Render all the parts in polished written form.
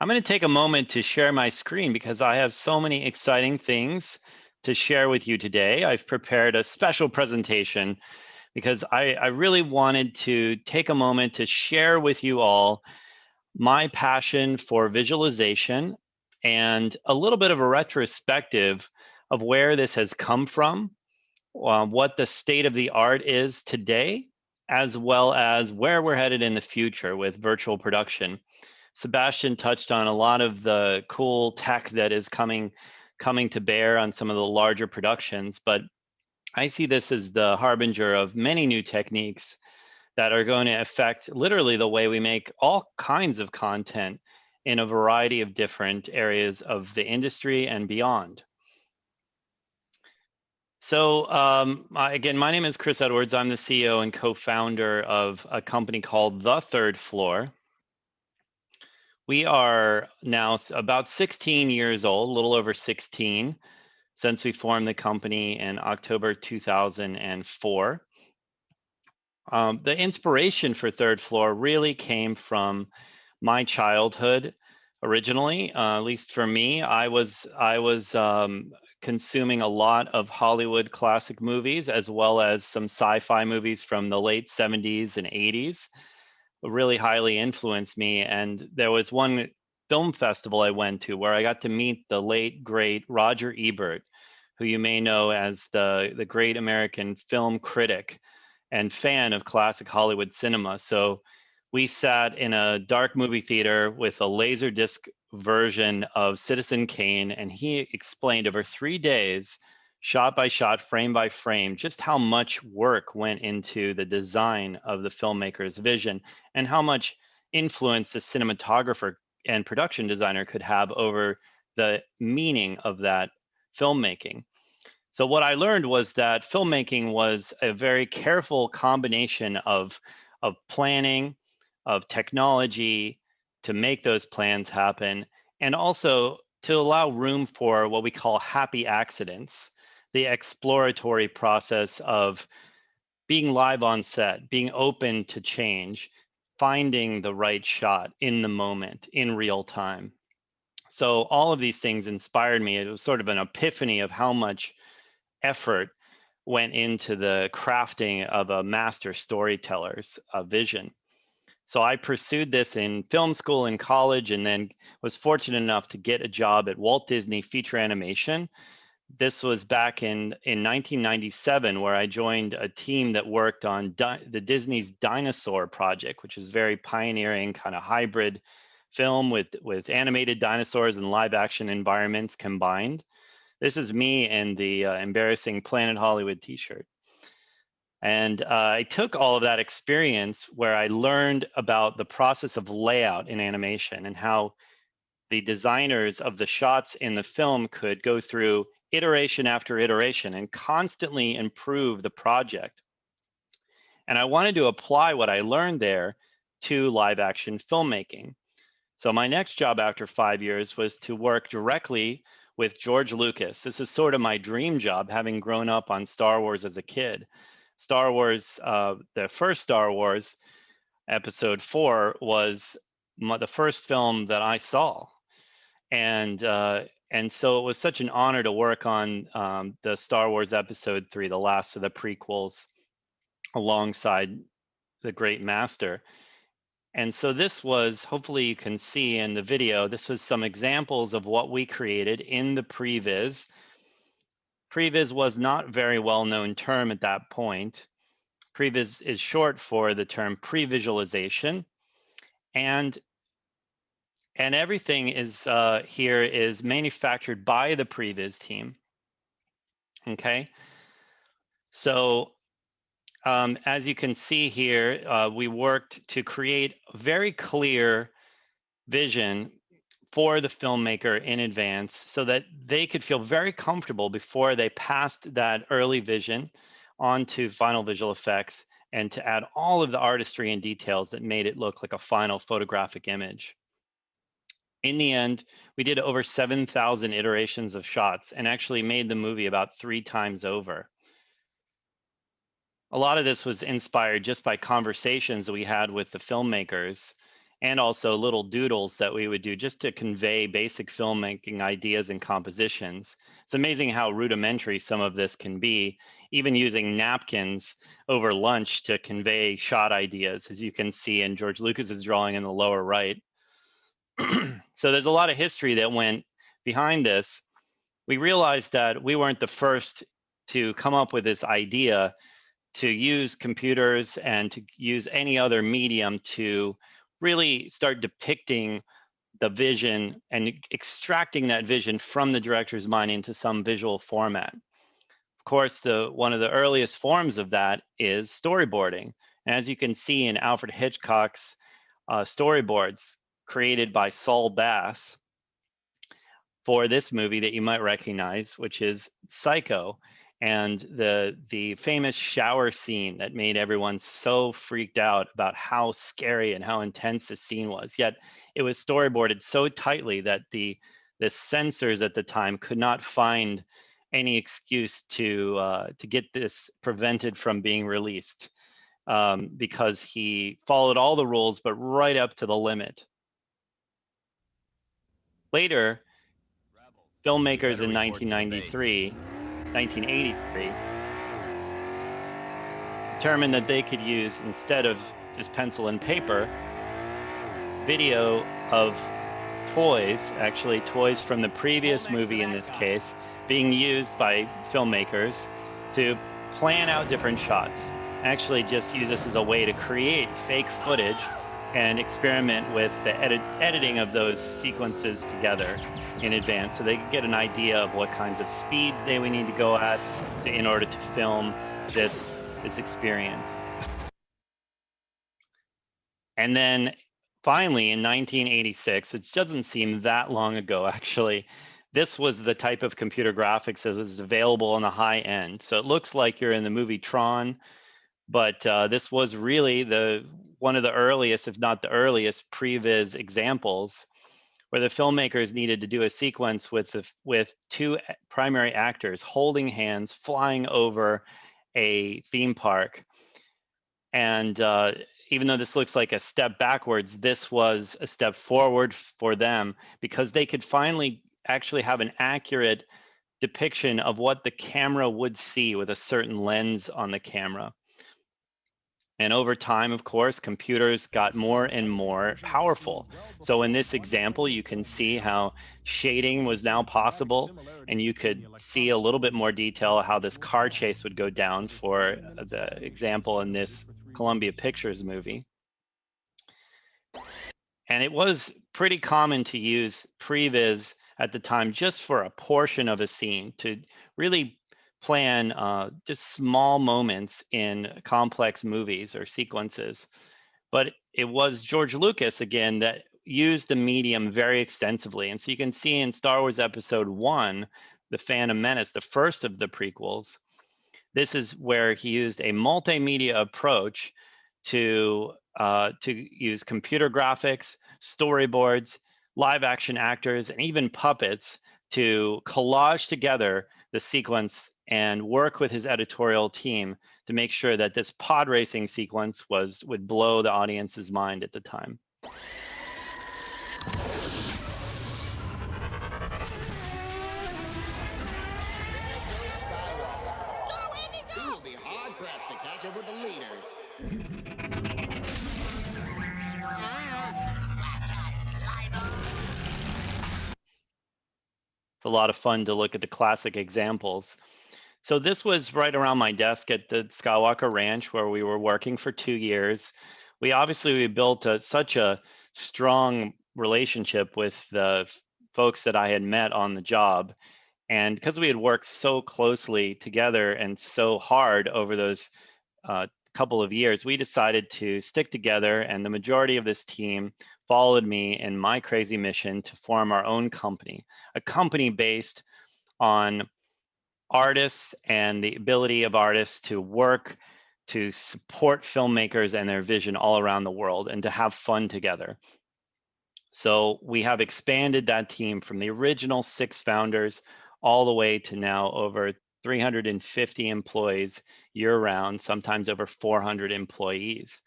I'm going to take a moment to share my screen because I have so many exciting things to share with you today. I've prepared a special presentation because I really wanted to take a moment to share with you all my passion for visualization and a little bit of a retrospective of where this has come from, what the state of the art is today, as well as where we're headed in the future with virtual production. Sebastian touched on a lot of the cool tech that is coming to bear on some of the larger productions, but I see this as the harbinger of many new techniques that are going to affect literally the way we make all kinds of content in a variety of different areas of the industry and beyond. So again, my name is Chris Edwards. I'm the CEO and co-founder of a company called The Third Floor. We are now about 16 years old, a little over 16, since we formed the company in October 2004. The inspiration for Third Floor really came from my childhood. Originally, at least for me, I was consuming a lot of Hollywood classic movies, as well as some sci-fi movies from the late 70s and 80s. Really highly influenced me. And there was one film festival I went to where I got to meet the late, great Roger Ebert, who you may know as the great American film critic and fan of classic Hollywood cinema. So we sat in a dark movie theater with a Laserdisc version of Citizen Kane, and he explained over 3 days, shot by shot, frame by frame, just how much work went into the design of the filmmaker's vision and how much influence the cinematographer and production designer could have over the meaning of that filmmaking. So what I learned was that filmmaking was a very careful combination of planning, of technology to make those plans happen, and also to allow room for what we call happy accidents, the exploratory process of being live on set, being open to change, finding the right shot in the moment, in real time. So all of these things inspired me. It was sort of an epiphany of how much effort went into the crafting of a master storyteller's vision. So I pursued this in film school and college, and then was fortunate enough to get a job at Walt Disney Feature Animation. This was back in 1997, where I joined a team that worked on the Disney's Dinosaur project, which is very pioneering kind of hybrid film with animated dinosaurs and live action environments combined. This is me in the embarrassing Planet Hollywood t-shirt. And I took all of that experience where I learned about the process of layout in animation and how the designers of the shots in the film could go through iteration after iteration and constantly improve the project. And I wanted to apply what I learned there to live action filmmaking. So my next job after 5 years was to work directly with George Lucas. This is sort of my dream job, having grown up on Star Wars as a kid. Star Wars, the first Star Wars, Episode 4, was the first film that I saw. And so it was such an honor to work on the Star Wars Episode 3, the last of the prequels, alongside the great master. And so this was, hopefully you can see in the video, this was some examples of what we created in the previz. Previz was not a very well-known term at that point. Previz is short for the term previsualization. And everything is here is manufactured by the previz team. Okay, so as you can see here, we worked to create a very clear vision for the filmmaker in advance so that they could feel very comfortable before they passed that early vision onto final visual effects and to add all of the artistry and details that made it look like a final photographic image. In the end, we did over 7,000 iterations of shots and actually made the movie about 3 times over. A lot of this was inspired just by conversations that we had with the filmmakers and also little doodles that we would do just to convey basic filmmaking ideas and compositions. It's amazing how rudimentary some of this can be, even using napkins over lunch to convey shot ideas, as you can see in George Lucas's drawing in the lower right. So there's a lot of history that went behind this. We realized that we weren't the first to come up with this idea to use computers and to use any other medium to really start depicting the vision and extracting that vision from the director's mind into some visual format. Of course, one of the earliest forms of that is storyboarding. And as you can see in Alfred Hitchcock's storyboards created by Saul Bass for this movie that you might recognize, which is Psycho, and the famous shower scene that made everyone so freaked out about how scary and how intense the scene was. Yet it was storyboarded so tightly that the censors at the time could not find any excuse to get this prevented from being released, because he followed all the rules, but right up to the limit. Later, filmmakers in 1983 determined that they could use, instead of just pencil and paper, video of toys, actually toys from the previous movie in this case, being used by filmmakers to plan out different shots. Actually just use this as a way to create fake footage and experiment with the editing of those sequences together in advance, so they could get an idea of what kinds of speeds they would need to go at in order to film this experience. And then finally in 1986, it doesn't seem that long ago actually, this was the type of computer graphics that was available on the high end. So it looks like you're in the movie Tron, but this was really one of the earliest, if not the earliest, previs examples, where the filmmakers needed to do a sequence with two primary actors holding hands, flying over a theme park. And even though this looks like a step backwards, this was a step forward for them, because they could finally actually have an accurate depiction of what the camera would see with a certain lens on the camera. And over time, of course, computers got more and more powerful. So in this example, you can see how shading was now possible, and you could see a little bit more detail how this car chase would go down for the example in this Columbia Pictures movie. And it was pretty common to use previs at the time just for a portion of a scene to really plan just small moments in complex movies or sequences. But it was George Lucas, again, that used the medium very extensively. And so you can see in Star Wars Episode 1, The Phantom Menace, the first of the prequels, this is where he used a multimedia approach to use computer graphics, storyboards, live action actors, and even puppets to collage together the sequence and work with his editorial team to make sure that this pod racing sequence would blow the audience's mind at the time. With the leaders. It's a lot of fun to look at the classic examples. So this was right around my desk at the Skywalker Ranch, where we were working for 2 years. We built such a strong relationship with the folks that I had met on the job. And because we had worked so closely together and so hard over those couple of years, we decided to stick together, and the majority of this team followed me in my crazy mission to form our own company, a company based on artists and the ability of artists to work to support filmmakers and their vision all around the world and to have fun together. So we have expanded that team from the original 6 founders all the way to now over 350 employees year-round, sometimes over 400 employees.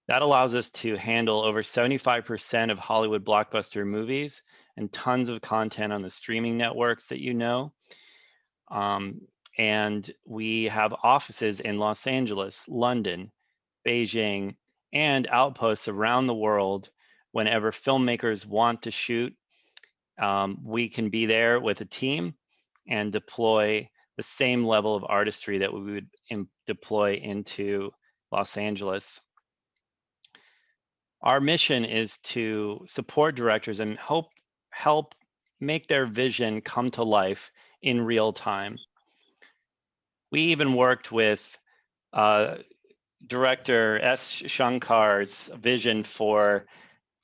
That allows us to handle over 75% of Hollywood blockbuster movies and tons of content on the streaming networks that you know. Um, and we have offices in Los Angeles, London, Beijing, and outposts around the world. Whenever filmmakers want to shoot, we can be there with a team and deploy the same level of artistry that we would deploy into Los Angeles. Our mission is to support directors and help make their vision come to life in real time. We even worked with director S. Shankar's vision for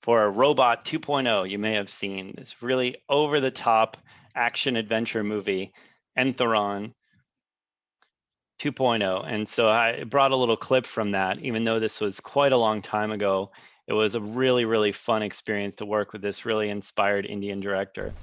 a Robot 2.0. You may have seen this really over-the-top action adventure movie, Enthiran 2.0. And so I brought a little clip from that, even though this was quite a long time ago. It was a really, really fun experience to work with this really inspired Indian director.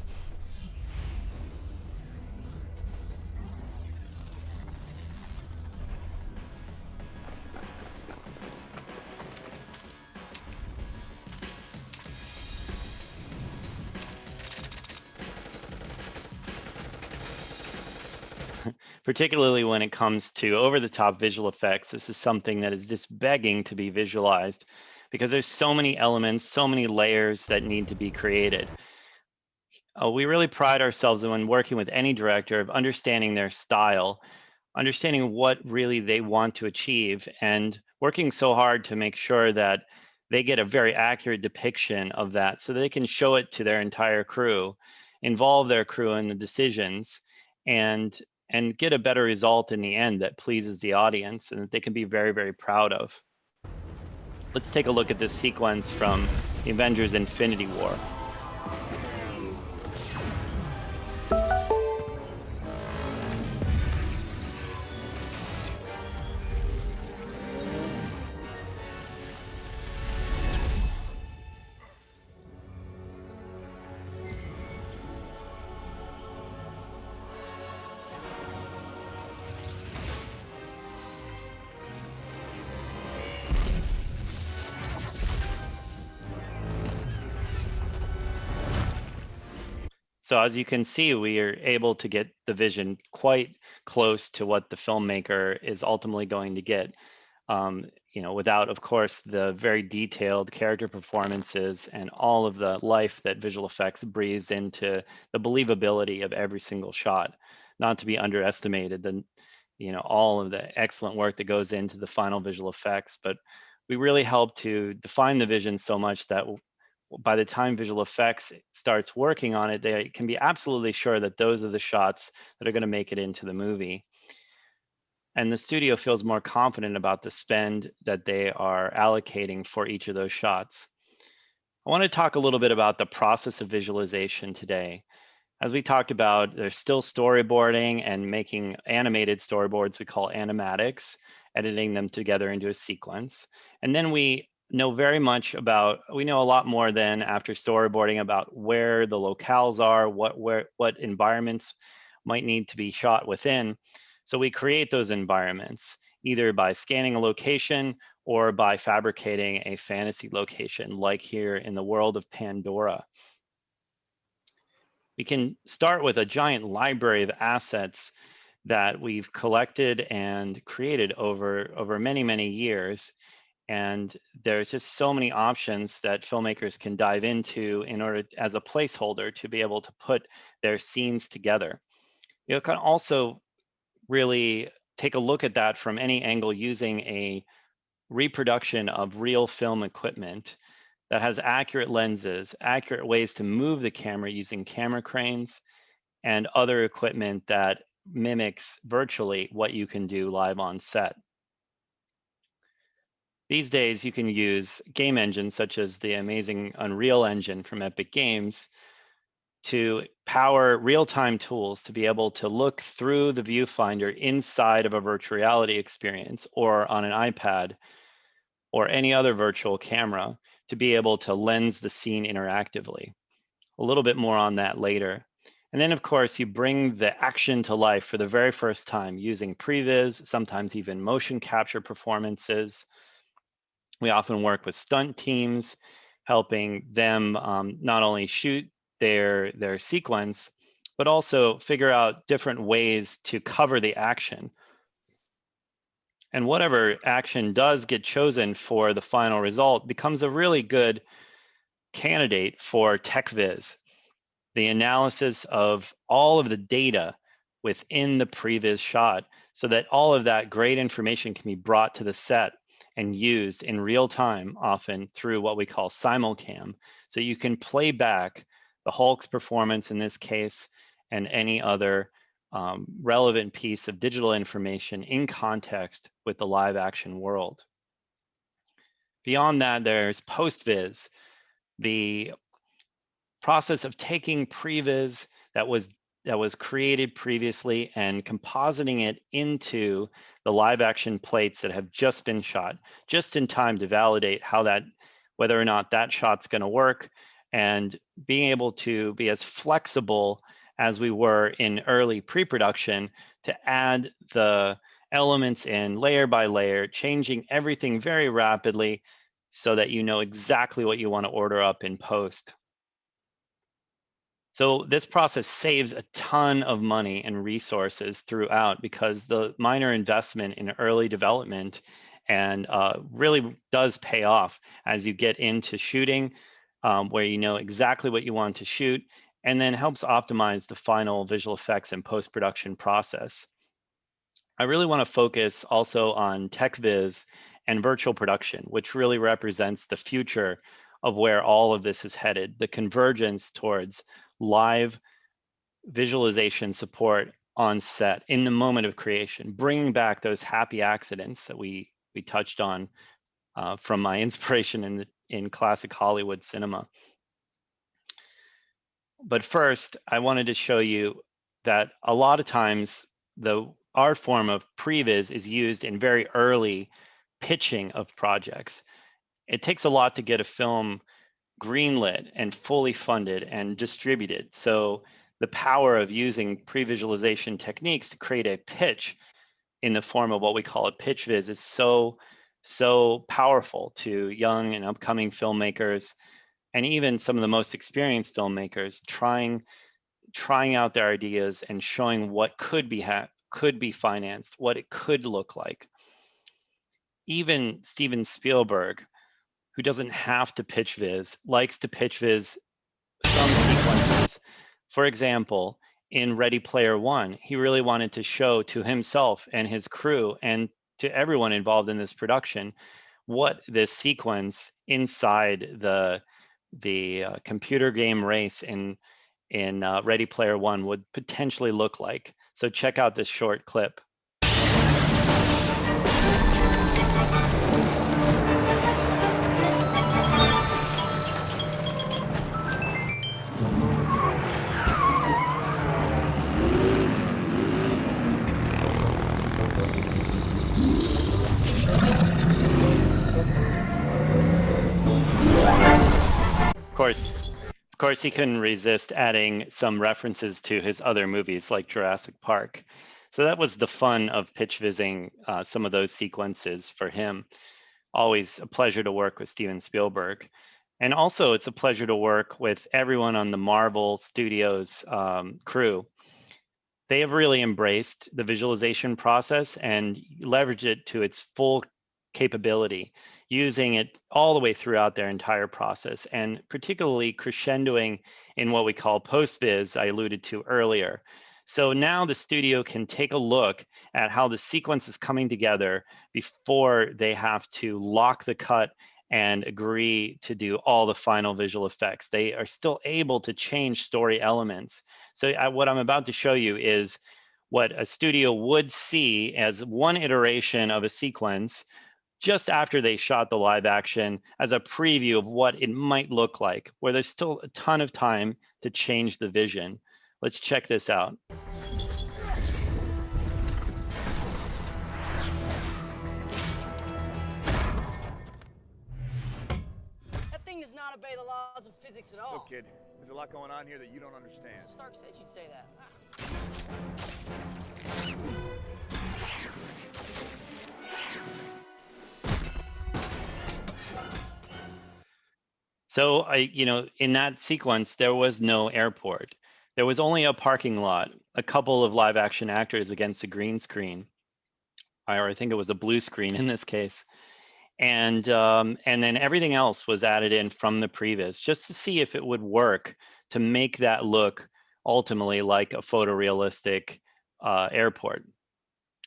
Particularly when it comes to over-the-top visual effects, this is something that is just begging to be visualized because there's so many elements, so many layers that need to be created. We really pride ourselves when working with any director of understanding their style, understanding what really they want to achieve, and working so hard to make sure that they get a very accurate depiction of that so they can show it to their entire crew, involve their crew in the decisions, and get a better result in the end that pleases the audience and that they can be very, very proud of. Let's take a look at this sequence from the Avengers Infinity War. So as you can see, we are able to get the vision quite close to what the filmmaker is ultimately going to get, without, of course, the very detailed character performances and all of the life that visual effects breathes into the believability of every single shot. Not to be underestimated, all of the excellent work that goes into the final visual effects, but we really help to define the vision so much that by the time visual effects starts working on it, they can be absolutely sure that those are the shots that are going to make it into the movie. And the studio feels more confident about the spend that they are allocating for each of those shots. I want to talk a little bit about the process of visualization today. As we talked about, there's still storyboarding and making animated storyboards we call animatics, editing them together into a sequence. And then we know a lot more than after storyboarding about where the locales are, what environments might need to be shot within. So we create those environments either by scanning a location or by fabricating a fantasy location, like here in the world of Pandora. We can start with a giant library of assets that we've collected and created over many, many years. And there's just so many options that filmmakers can dive into in order, as a placeholder, to be able to put their scenes together. You can also really take a look at that from any angle using a reproduction of real film equipment that has accurate lenses, accurate ways to move the camera using camera cranes, and other equipment that mimics virtually what you can do live on set. These days, you can use game engines such as the amazing Unreal Engine from Epic Games to power real-time tools to be able to look through the viewfinder inside of a virtual reality experience or on an iPad or any other virtual camera to be able to lens the scene interactively. A little bit more on that later. And then, of course, you bring the action to life for the very first time using previz, sometimes even motion capture performances, We often work with stunt teams, helping them not only shoot their sequence, but also figure out different ways to cover the action. And whatever action does get chosen for the final result becomes a really good candidate for techviz, the analysis of all of the data within the previz shot, so that all of that great information can be brought to the set and used in real time, often through what we call simulcam. So you can play back the Hulk's performance in this case and any other relevant piece of digital information in context with the live action world. Beyond that, there's post-viz, the process of taking previz that was created previously and compositing it into the live action plates that have just been shot, just in time to validate whether or not that shot's going to work, and being able to be as flexible as we were in early pre-production to add the elements in layer by layer, changing everything very rapidly so that you know exactly what you want to order up in post. So this process saves a ton of money and resources throughout, because the minor investment in early development and really does pay off as you get into shooting, where you know exactly what you want to shoot, and then helps optimize the final visual effects and post-production process. I really want to focus also on techviz and virtual production, which really represents the future of where all of this is headed, the convergence towards live visualization support on set in the moment of creation, bringing back those happy accidents that we touched on from my inspiration in classic Hollywood cinema. But first, I wanted to show you that a lot of times our form of previz is used in very early pitching of projects. It takes a lot to get a film greenlit and fully funded and distributed. So the power of using previsualization techniques to create a pitch in the form of what we call a pitch viz is so powerful to young and upcoming filmmakers, and even some of the most experienced filmmakers trying out their ideas and showing what could be financed, what it could look like. Even Steven Spielberg, who doesn't have to pitch viz, likes to pitch viz some sequences. For example, in Ready Player One, he really wanted to show to himself and his crew and to everyone involved in this production what this sequence inside the computer game race in Ready Player One would potentially look like. So check out this short clip. Of course, he couldn't resist adding some references to his other movies like Jurassic Park. So that was the fun of pitch vizzing some of those sequences for him. Always a pleasure to work with Steven Spielberg. And also it's a pleasure to work with everyone on the Marvel Studios crew. They have really embraced the visualization process and leveraged it to its full capability, using it all the way throughout their entire process, and particularly crescendoing in what we call post-viz, I alluded to earlier. So now the studio can take a look at how the sequence is coming together before they have to lock the cut and agree to do all the final visual effects. They are still able to change story elements. So what I'm about to show you is what a studio would see as one iteration of a sequence just after they shot the live action, as a preview of what it might look like, where there's still a ton of time to change the vision. Let's check this out. That thing does not obey the laws of physics at all. Look, kid, there's a lot going on here that you don't understand. Stark said you'd say that. So in that sequence, there was no airport. There was only a parking lot, a couple of live action actors against a green screen, or I think it was a blue screen in this case. And then everything else was added in from the previs just to see if it would work to make that look ultimately like a photorealistic airport.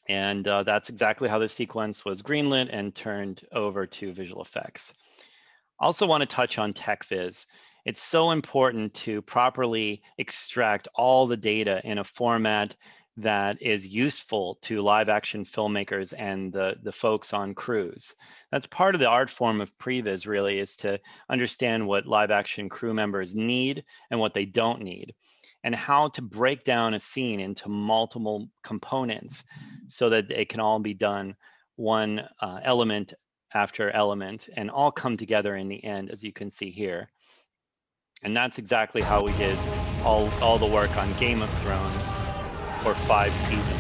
And that's exactly how the sequence was greenlit and turned over to visual effects. Also want to touch on techviz. It's so important to properly extract all the data in a format that is useful to live action filmmakers and the folks on crews. That's part of the art form of previs, really, is to understand what live action crew members need and what they don't need, and how to break down a scene into multiple components so that it can all be done one element after element and all come together in the end, as you can see here. And that's exactly how we did all the work on Game of Thrones for 5 seasons.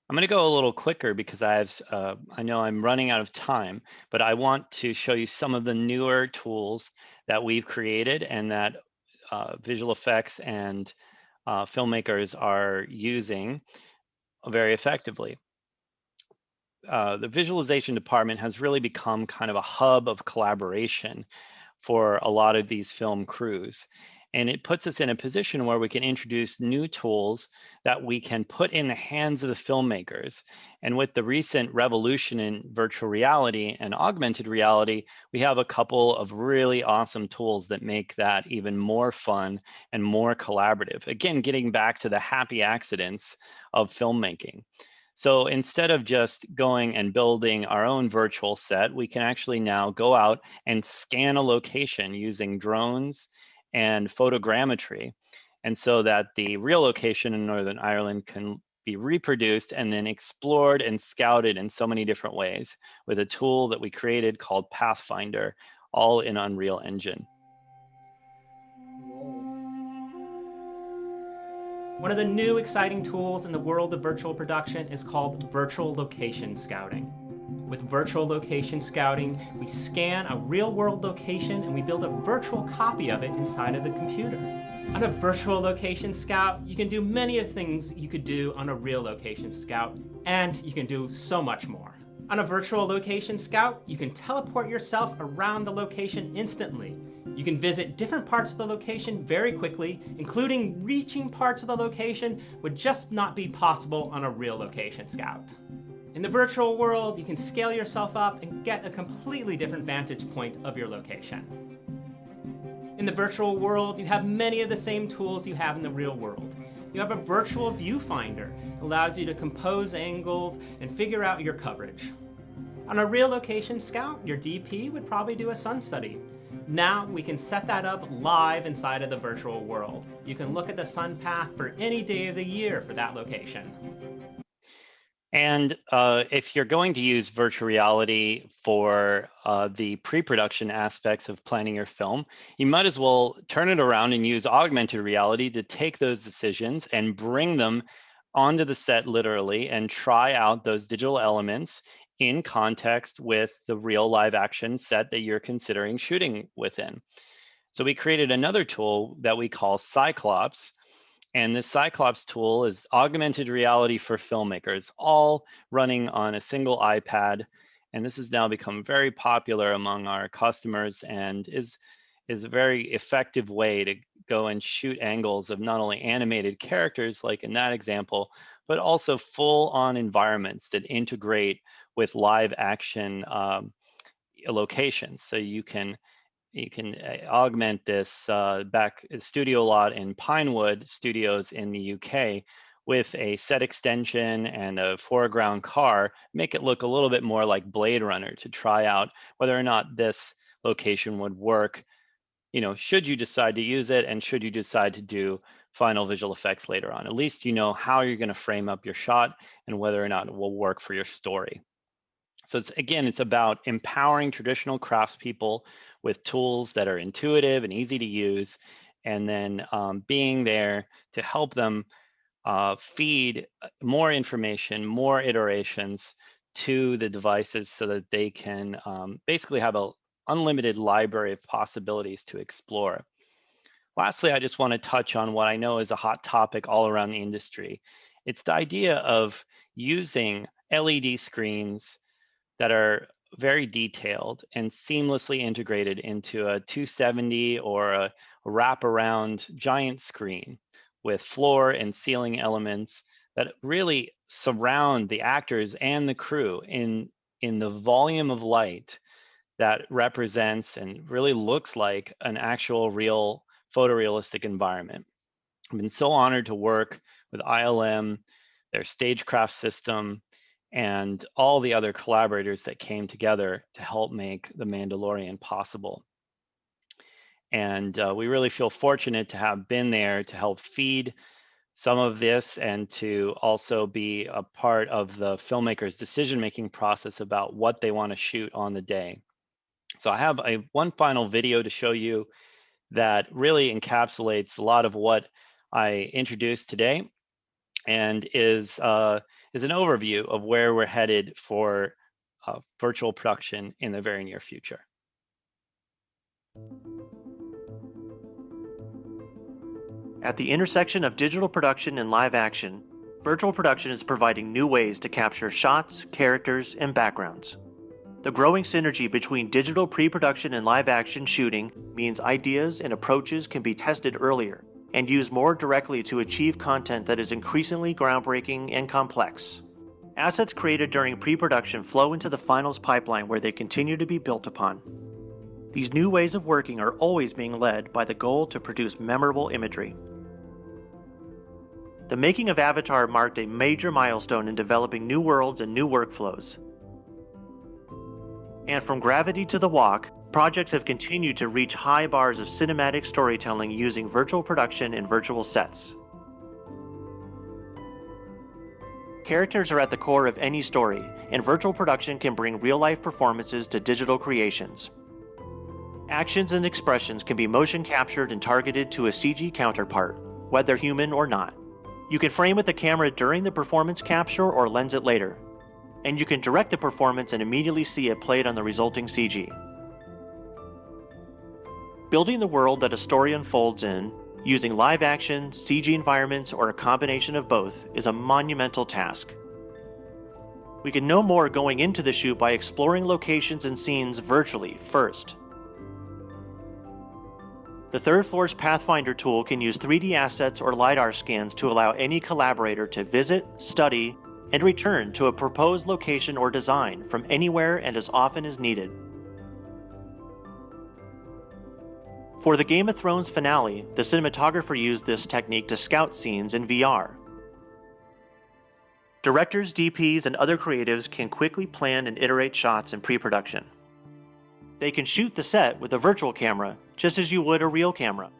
I'm going to go a little quicker because I know I'm running out of time, but I want to show you some of the newer tools that we've created and that visual effects and filmmakers are using very effectively. The visualization department has really become kind of a hub of collaboration for a lot of these film crews. And it puts us in a position where we can introduce new tools that we can put in the hands of the filmmakers. And with the recent revolution in virtual reality and augmented reality, we have a couple of really awesome tools that make that even more fun and more collaborative. Again, getting back to the happy accidents of filmmaking. So instead of just going and building our own virtual set, we can actually now go out and scan a location using drones and photogrammetry. And so that the real location in Northern Ireland can be reproduced and then explored and scouted in so many different ways with a tool that we created called Pathfinder, all in Unreal Engine. One of the new exciting tools in the world of virtual production is called virtual location scouting. With virtual location scouting, we scan a real-world location and we build a virtual copy of it inside of the computer. On a virtual location scout, you can do many of the things you could do on a real location scout, and you can do so much more. On a virtual location scout, you can teleport yourself around the location instantly. You can visit different parts of the location very quickly, including reaching parts of the location would just not be possible on a real location scout. In the virtual world, you can scale yourself up and get a completely different vantage point of your location. In the virtual world, you have many of the same tools you have in the real world. You have a virtual viewfinder that allows you to compose angles and figure out your coverage. On a real location scout, your DP would probably do a sun study. Now we can set that up live inside of the virtual world. You can look at the sun path for any day of the year for that location. And if you're going to use virtual reality for the pre-production aspects of planning your film, you might as well turn it around and use augmented reality to take those decisions and bring them onto the set literally and try out those digital elements in context with the real live action set that you're considering shooting within. So we created another tool that we call Cyclops. And this Cyclops tool is augmented reality for filmmakers, all running on a single iPad. And this has now become very popular among our customers and is a very effective way to go and shoot angles of not only animated characters, like in that example, but also full-on environments that integrate with live action locations. So you can augment this back studio lot in Pinewood Studios in the UK with a set extension and a foreground car, make it look a little bit more like Blade Runner to try out whether or not this location would work, should you decide to use it and should you decide to do final visual effects later on. At least you know how you're going to frame up your shot and whether or not it will work for your story. So it's about empowering traditional craftspeople with tools that are intuitive and easy to use, and then being there to help them feed more information, more iterations to the devices so that they can basically have an unlimited library of possibilities to explore. Lastly, I just want to touch on what I know is a hot topic all around the industry. It's the idea of using LED screens that are very detailed and seamlessly integrated into a 270 or a wraparound giant screen with floor and ceiling elements that really surround the actors and the crew in the volume of light that represents and really looks like an actual real photorealistic environment. I've been so honored to work with ILM, their stagecraft system, and all the other collaborators that came together to help make The Mandalorian possible. And we really feel fortunate to have been there to help feed some of this and to also be a part of the filmmakers' decision-making process about what they want to shoot on the day. So I have one final video to show you that really encapsulates a lot of what I introduced today and is an overview of where we're headed for virtual production in the very near future. At the intersection of digital production and live action, virtual production is providing new ways to capture shots, characters, and backgrounds. The growing synergy between digital pre-production and live action shooting means ideas and approaches can be tested earlier and used more directly to achieve content that is increasingly groundbreaking and complex. Assets created during pre-production flow into the finals pipeline where they continue to be built upon. These new ways of working are always being led by the goal to produce memorable imagery. The making of Avatar marked a major milestone in developing new worlds and new workflows. And from Gravity to The Walk, projects have continued to reach high bars of cinematic storytelling using virtual production and virtual sets. Characters are at the core of any story, and virtual production can bring real-life performances to digital creations. Actions and expressions can be motion captured and targeted to a CG counterpart, whether human or not. You can frame with the camera during the performance capture or lens it later. And you can direct the performance and immediately see it played on the resulting CG. Building the world that a story unfolds in, using live action, CG environments, or a combination of both, is a monumental task. We can know more going into the shoot by exploring locations and scenes virtually first. The third floor's Pathfinder tool can use 3D assets or LiDAR scans to allow any collaborator to visit, study, and return to a proposed location or design from anywhere and as often as needed. For the Game of Thrones finale, the cinematographer used this technique to scout scenes in VR. Directors, DPs, and other creatives can quickly plan and iterate shots in pre-production. They can shoot the set with a virtual camera, just as you would a real camera.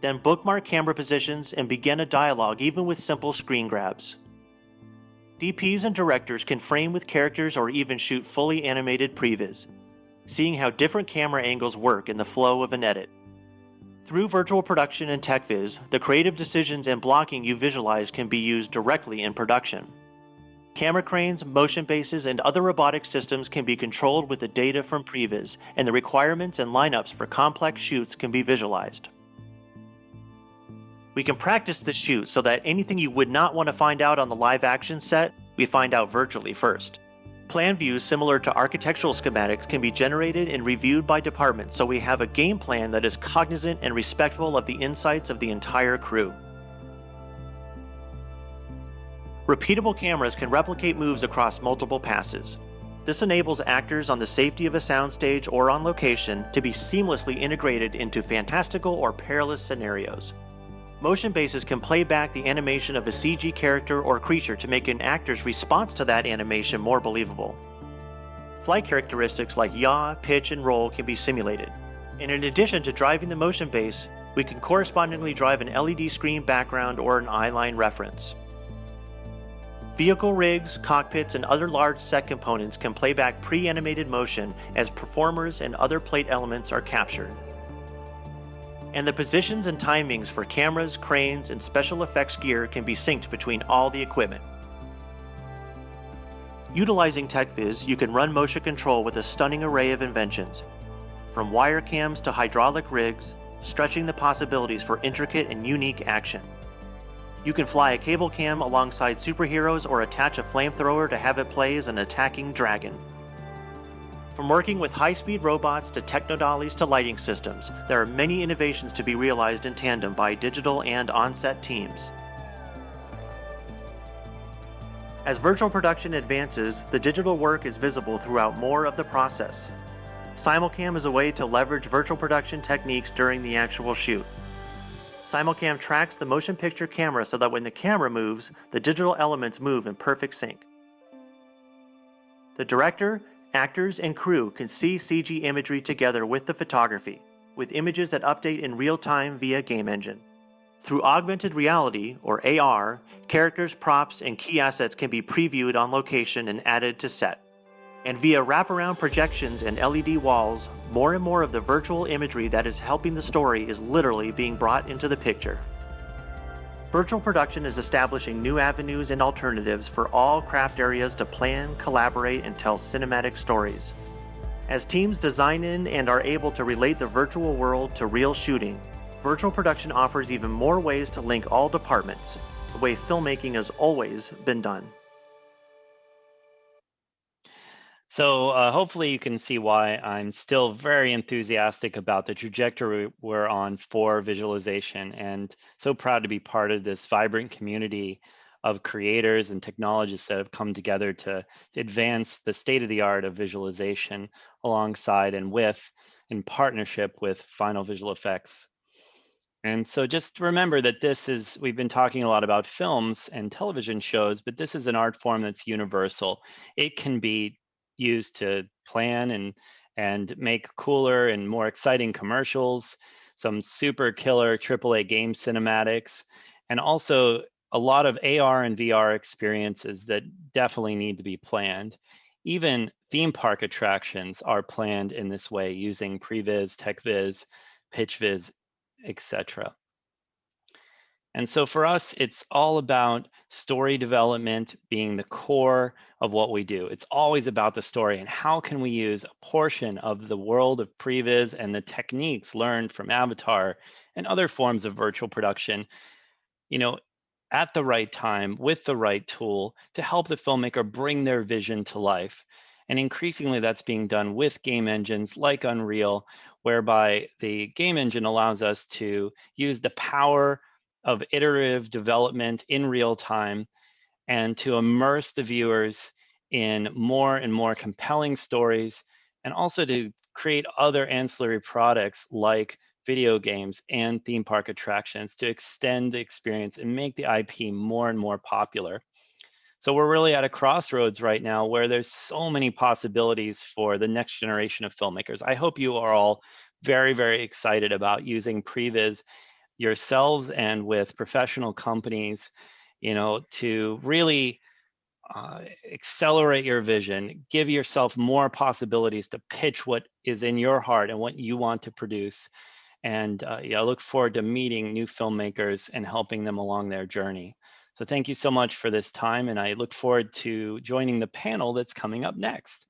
Then bookmark camera positions and begin a dialogue even with simple screen grabs. DPs and directors can frame with characters or even shoot fully animated previs, seeing how different camera angles work in the flow of an edit. Through virtual production and techviz, the creative decisions and blocking you visualize can be used directly in production. Camera cranes, motion bases, and other robotic systems can be controlled with the data from previs, and the requirements and lineups for complex shoots can be visualized. We can practice the shoot so that anything you would not want to find out on the live action set, we find out virtually first. Plan views similar to architectural schematics can be generated and reviewed by department so we have a game plan that is cognizant and respectful of the insights of the entire crew. Repeatable cameras can replicate moves across multiple passes. This enables actors on the safety of a soundstage or on location to be seamlessly integrated into fantastical or perilous scenarios. Motion bases can play back the animation of a CG character or creature to make an actor's response to that animation more believable. Flight characteristics like yaw, pitch, and roll can be simulated. And in addition to driving the motion base, we can correspondingly drive an LED screen background or an eyeline reference. Vehicle rigs, cockpits, and other large set components can play back pre-animated motion as performers and other plate elements are captured. And the positions and timings for cameras, cranes, and special effects gear can be synced between all the equipment. Utilizing techviz, you can run motion control with a stunning array of inventions, from wire cams to hydraulic rigs, stretching the possibilities for intricate and unique action. You can fly a cable cam alongside superheroes or attach a flamethrower to have it play as an attacking dragon. From working with high-speed robots to techno-dollies to lighting systems, there are many innovations to be realized in tandem by digital and on-set teams. As virtual production advances, the digital work is visible throughout more of the process. Simulcam is a way to leverage virtual production techniques during the actual shoot. Simulcam tracks the motion picture camera so that when the camera moves, the digital elements move in perfect sync. The director, actors, and crew can see CG imagery together with the photography, with images that update in real time via game engine. Through augmented reality, or AR, characters, props, and key assets can be previewed on location and added to set. And via wraparound projections and LED walls, more and more of the virtual imagery that is helping the story is literally being brought into the picture. Virtual production is establishing new avenues and alternatives for all craft areas to plan, collaborate, and tell cinematic stories. As teams design in and are able to relate the virtual world to real shooting, virtual production offers even more ways to link all departments, the way filmmaking has always been done. So hopefully you can see why I'm still very enthusiastic about the trajectory we're on for visualization, and so proud to be part of this vibrant community of creators and technologists that have come together to advance the state of the art of visualization alongside and in partnership with final visual effects. And so just remember that we've been talking a lot about films and television shows, but this is an art form that's universal. It can be used to plan and make cooler and more exciting commercials, some super killer AAA game cinematics, and also a lot of AR and VR experiences that definitely need to be planned. Even theme park attractions are planned in this way using previz, techviz, pitchviz, etc. And so for us, it's all about story development being the core of what we do. It's always about the story and how can we use a portion of the world of previz and the techniques learned from Avatar and other forms of virtual production, at the right time with the right tool to help the filmmaker bring their vision to life. And increasingly that's being done with game engines like Unreal, whereby the game engine allows us to use the power of iterative development in real time and to immerse the viewers in more and more compelling stories, and also to create other ancillary products like video games and theme park attractions to extend the experience and make the IP more and more popular. So we're really at a crossroads right now where there's so many possibilities for the next generation of filmmakers. I hope you are all very, very excited about using previz yourselves and with professional companies, to really accelerate your vision, give yourself more possibilities to pitch what is in your heart and what you want to produce. And I look forward to meeting new filmmakers and helping them along their journey. So thank you so much for this time, and I look forward to joining the panel that's coming up next.